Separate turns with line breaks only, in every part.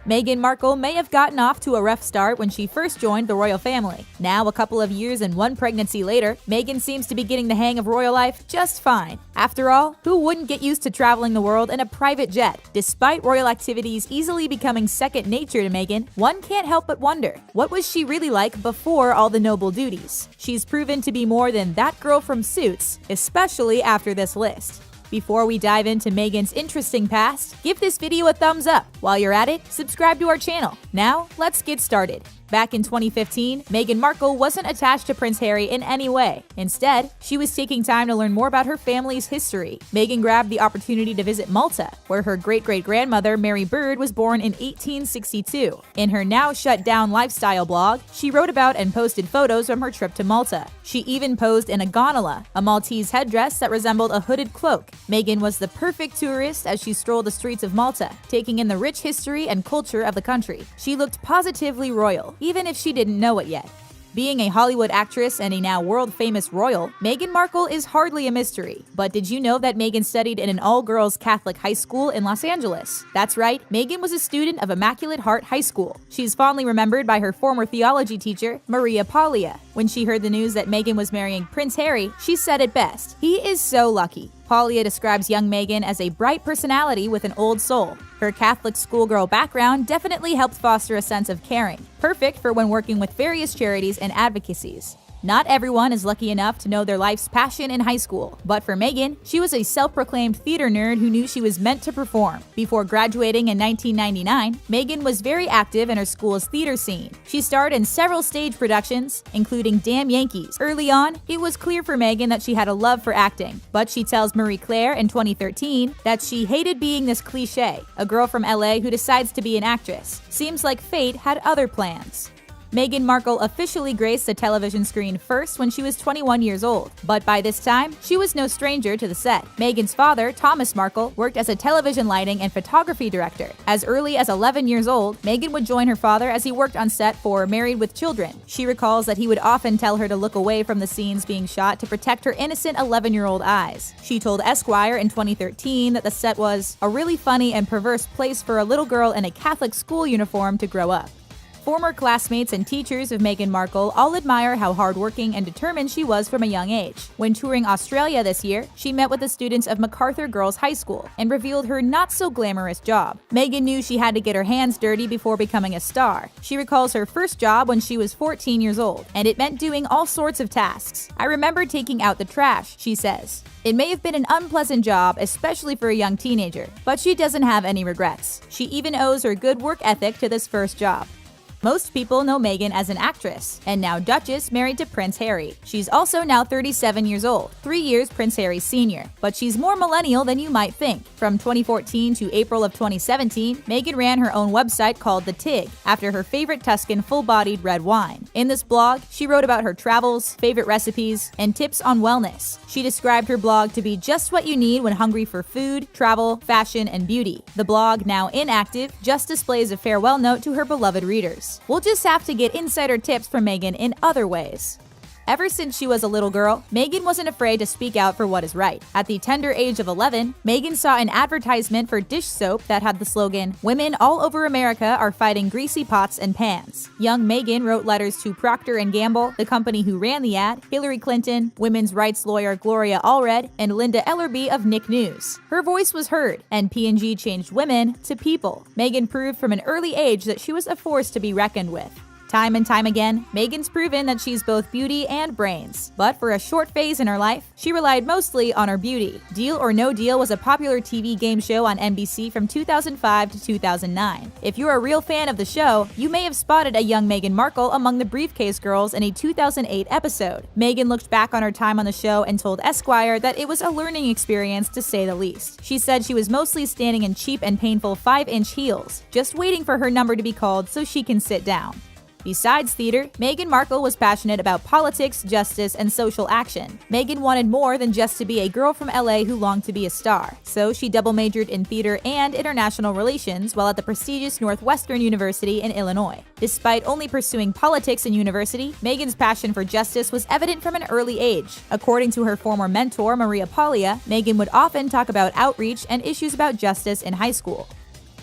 Meghan Markle may have gotten off to a rough start when she first joined the royal family. Now, a couple of years and one pregnancy later, Meghan seems to be getting the hang of royal life just fine. After all, who wouldn't get used to traveling the world in a private jet? Despite royal activities easily becoming second nature to Meghan, one can't help but wonder, what was she really like before all the noble duties? She's proven to be more than that girl from Suits, especially after this list. Before we dive into Meghan's interesting past, give this video a thumbs up. While you're at it, subscribe to our channel. Now, let's get started. Back in 2015, Meghan Markle wasn't attached to Prince Harry in any way. Instead, she was taking time to learn more about her family's history. Meghan grabbed the opportunity to visit Malta, where her great-great-grandmother Mary Bird was born in 1862. In her now shut-down lifestyle blog, she wrote about and posted photos from her trip to Malta. She even posed in a gondola, a Maltese headdress that resembled a hooded cloak. Meghan was the perfect tourist as she strolled the streets of Malta, taking in the rich history and culture of the country. She looked positively royal, even if she didn't know it yet. Being a Hollywood actress and a now world-famous royal, Meghan Markle is hardly a mystery. But did you know that Meghan studied in an all-girls Catholic high school in Los Angeles? That's right, Meghan was a student of Immaculate Heart High School. She's fondly remembered by her former theology teacher, Maria Paglia. When she heard the news that Meghan was marrying Prince Harry, she said it best, "He is so lucky." Paglia describes young Meghan as a bright personality with an old soul. Her Catholic schoolgirl background definitely helped foster a sense of caring, perfect for when working with various charities and advocacies. Not everyone is lucky enough to know their life's passion in high school, but for Meghan, she was a self-proclaimed theater nerd who knew she was meant to perform. Before graduating in 1999, Meghan was very active in her school's theater scene. She starred in several stage productions, including Damn Yankees. Early on, it was clear for Meghan that she had a love for acting, but she tells Marie Claire in 2013 that she hated being this cliché, a girl from LA who decides to be an actress. Seems like fate had other plans. Meghan Markle officially graced the television screen first when she was 21 years old, but by this time, she was no stranger to the set. Meghan's father, Thomas Markle, worked as a television lighting and photography director. As early as 11 years old, Meghan would join her father as he worked on set for Married with Children. She recalls that he would often tell her to look away from the scenes being shot to protect her innocent 11-year-old eyes. She told Esquire in 2013 that the set was a really funny and perverse place for a little girl in a Catholic school uniform to grow up. Former classmates and teachers of Meghan Markle all admire how hardworking and determined she was from a young age. When touring Australia this year, she met with the students of MacArthur Girls High School and revealed her not-so-glamorous job. Meghan knew she had to get her hands dirty before becoming a star. She recalls her first job when she was 14 years old, and it meant doing all sorts of tasks. "I remember taking out the trash," she says. It may have been an unpleasant job, especially for a young teenager, but she doesn't have any regrets. She even owes her good work ethic to this first job. Most people know Meghan as an actress, and now Duchess married to Prince Harry. She's also now 37 years old, 3 years Prince Harry's senior. But she's more millennial than you might think. From 2014 to April of 2017, Meghan ran her own website called The Tig, after her favorite Tuscan full-bodied red wine. In this blog, she wrote about her travels, favorite recipes, and tips on wellness. She described her blog to be just what you need when hungry for food, travel, fashion, and beauty. The blog, now inactive, just displays a farewell note to her beloved readers. We'll just have to get insider tips from Meghan in other ways. Ever since she was a little girl, Meghan wasn't afraid to speak out for what is right. At the tender age of 11, Meghan saw an advertisement for dish soap that had the slogan, "Women all over America are fighting greasy pots and pans." Young Meghan wrote letters to Procter & Gamble, the company who ran the ad, Hillary Clinton, women's rights lawyer Gloria Allred, and Linda Ellerbee of Nick News. Her voice was heard, and P&G changed women to people. Meghan proved from an early age that she was a force to be reckoned with. Time and time again, Meghan's proven that she's both beauty and brains. But for a short phase in her life, she relied mostly on her beauty. Deal or No Deal was a popular TV game show on NBC from 2005 to 2009. If you're a real fan of the show, you may have spotted a young Meghan Markle among the briefcase girls in a 2008 episode. Meghan looked back on her time on the show and told Esquire that it was a learning experience to say the least. She said she was mostly standing in cheap and painful 5-inch heels, just waiting for her number to be called so she can sit down. Besides theater, Meghan Markle was passionate about politics, justice, and social action. Meghan wanted more than just to be a girl from LA who longed to be a star, so she double majored in theater and international relations while at the prestigious Northwestern University in Illinois. Despite only pursuing politics in university, Meghan's passion for justice was evident from an early age. According to her former mentor, Maria Paglia, Meghan would often talk about outreach and issues about justice in high school.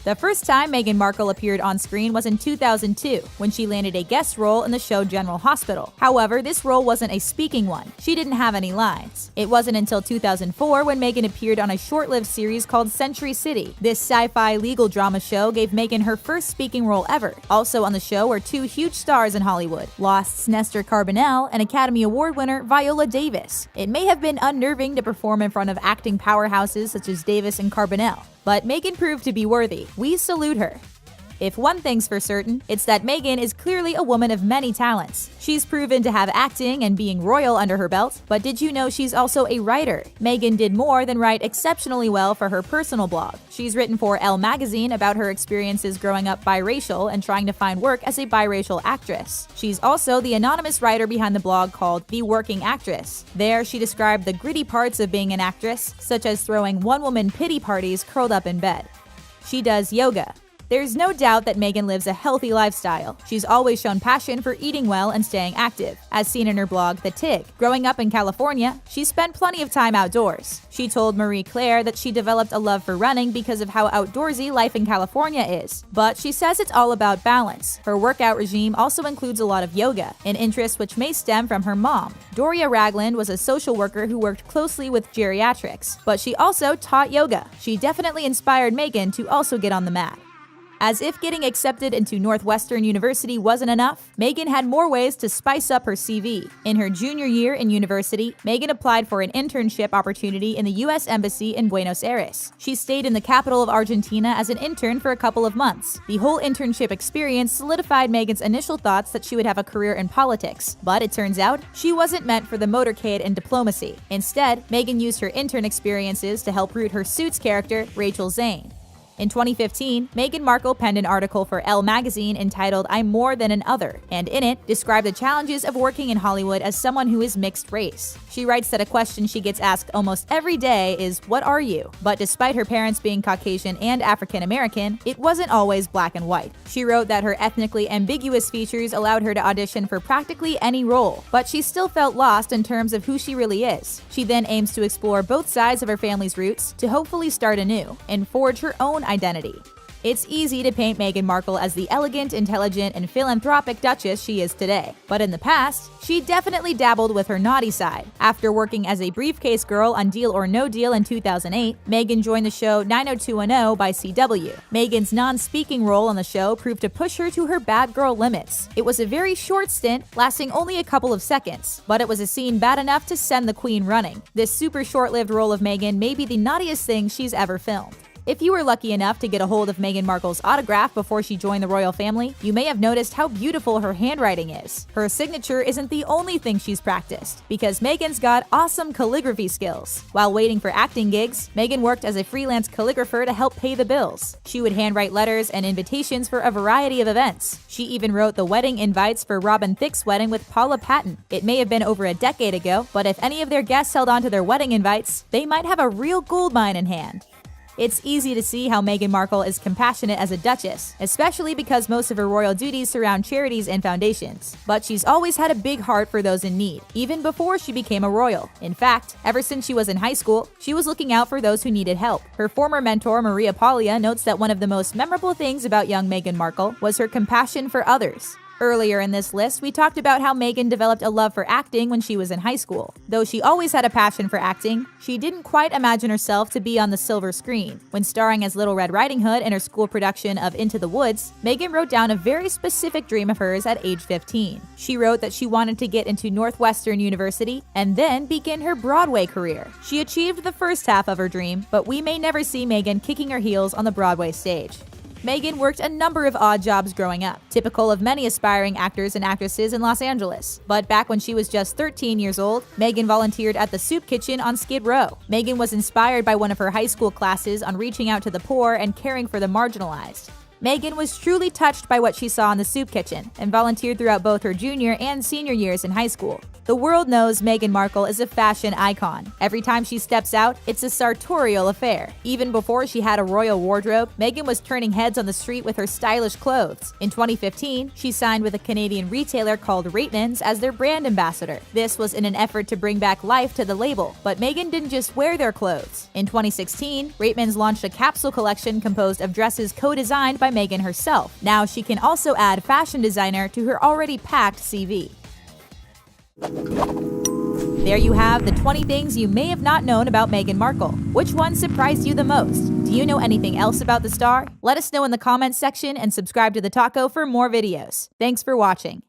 The first time Meghan Markle appeared on screen was in 2002, when she landed a guest role in the show General Hospital. However, this role wasn't a speaking one. She didn't have any lines. It wasn't until 2004 when Meghan appeared on a short-lived series called Century City. This sci-fi legal drama show gave Meghan her first speaking role ever. Also on the show were two huge stars in Hollywood, Lost's Nestor Carbonell and Academy Award winner Viola Davis. It may have been unnerving to perform in front of acting powerhouses such as Davis and Carbonell, but Meghan proved to be worthy. We salute her. If one thing's for certain, it's that Meghan is clearly a woman of many talents. She's proven to have acting and being royal under her belt, but did you know she's also a writer? Meghan did more than write exceptionally well for her personal blog. She's written for Elle magazine about her experiences growing up biracial and trying to find work as a biracial actress. She's also the anonymous writer behind the blog called The Working Actress. There, she described the gritty parts of being an actress, such as throwing one-woman pity parties curled up in bed. She does yoga. There's no doubt that Meghan lives a healthy lifestyle. She's always shown passion for eating well and staying active, as seen in her blog, The TIG. Growing up in California, she spent plenty of time outdoors. She told Marie Claire that she developed a love for running because of how outdoorsy life in California is. But she says it's all about balance. Her workout regime also includes a lot of yoga, an interest which may stem from her mom. Doria Ragland was a social worker who worked closely with geriatrics, but she also taught yoga. She definitely inspired Meghan to also get on the mat. As if getting accepted into Northwestern University wasn't enough, Meghan had more ways to spice up her CV. In her junior year in university, Meghan applied for an internship opportunity in the U.S. Embassy in Buenos Aires. She stayed in the capital of Argentina as an intern for a couple of months. The whole internship experience solidified Meghan's initial thoughts that she would have a career in politics, but it turns out she wasn't meant for the motorcade and diplomacy. Instead, Meghan used her intern experiences to help root her Suits character, Rachel Zane. In 2015, Meghan Markle penned an article for Elle magazine entitled I'm More Than an Other, and in it described the challenges of working in Hollywood as someone who is mixed race. She writes that a question she gets asked almost every day is, "What are you?" But despite her parents being Caucasian and African American, it wasn't always black and white. She wrote that her ethnically ambiguous features allowed her to audition for practically any role, but she still felt lost in terms of who she really is. She then aims to explore both sides of her family's roots to hopefully start anew and forge her own identity. It's easy to paint Meghan Markle as the elegant, intelligent, and philanthropic duchess she is today. But in the past, she definitely dabbled with her naughty side. After working as a briefcase girl on Deal or No Deal in 2008, Meghan joined the show 90210 by CW. Meghan's non-speaking role on the show proved to push her to her bad girl limits. It was a very short stint, lasting only a couple of seconds, but it was a scene bad enough to send the queen running. This super short-lived role of Meghan may be the naughtiest thing she's ever filmed. If you were lucky enough to get a hold of Meghan Markle's autograph before she joined the royal family, you may have noticed how beautiful her handwriting is. Her signature isn't the only thing she's practiced, because Meghan's got awesome calligraphy skills. While waiting for acting gigs, Meghan worked as a freelance calligrapher to help pay the bills. She would handwrite letters and invitations for a variety of events. She even wrote the wedding invites for Robin Thicke's wedding with Paula Patton. It may have been over a decade ago, but if any of their guests held on to their wedding invites, they might have a real goldmine in hand. It's easy to see how Meghan Markle is compassionate as a duchess, especially because most of her royal duties surround charities and foundations. But she's always had a big heart for those in need, even before she became a royal. In fact, ever since she was in high school, she was looking out for those who needed help. Her former mentor, Maria Paglia, notes that one of the most memorable things about young Meghan Markle was her compassion for others. Earlier in this list, we talked about how Meghan developed a love for acting when she was in high school. Though she always had a passion for acting, she didn't quite imagine herself to be on the silver screen. When starring as Little Red Riding Hood in her school production of Into the Woods, Meghan wrote down a very specific dream of hers at age 15. She wrote that she wanted to get into Northwestern University and then begin her Broadway career. She achieved the first half of her dream, but we may never see Meghan kicking her heels on the Broadway stage. Meghan worked a number of odd jobs growing up, typical of many aspiring actors and actresses in Los Angeles. But back when she was just 13 years old, Meghan volunteered at the soup kitchen on Skid Row. Meghan was inspired by one of her high school classes on reaching out to the poor and caring for the marginalized. Meghan was truly touched by what she saw in the soup kitchen and volunteered throughout both her junior and senior years in high school. The world knows Meghan Markle is a fashion icon. Every time she steps out, it's a sartorial affair. Even before she had a royal wardrobe, Meghan was turning heads on the street with her stylish clothes. In 2015, she signed with a Canadian retailer called Reitmans as their brand ambassador. This was in an effort to bring back life to the label, but Meghan didn't just wear their clothes. In 2016, Reitmans launched a capsule collection composed of dresses co-designed by Meghan herself. Now she can also add fashion designer to her already packed CV. There you have the 20 things you may have not known about Meghan Markle. Which one surprised you the most? Do you know anything else about the star? Let us know in the comments section and subscribe to TheTalko for more videos. Thanks for watching.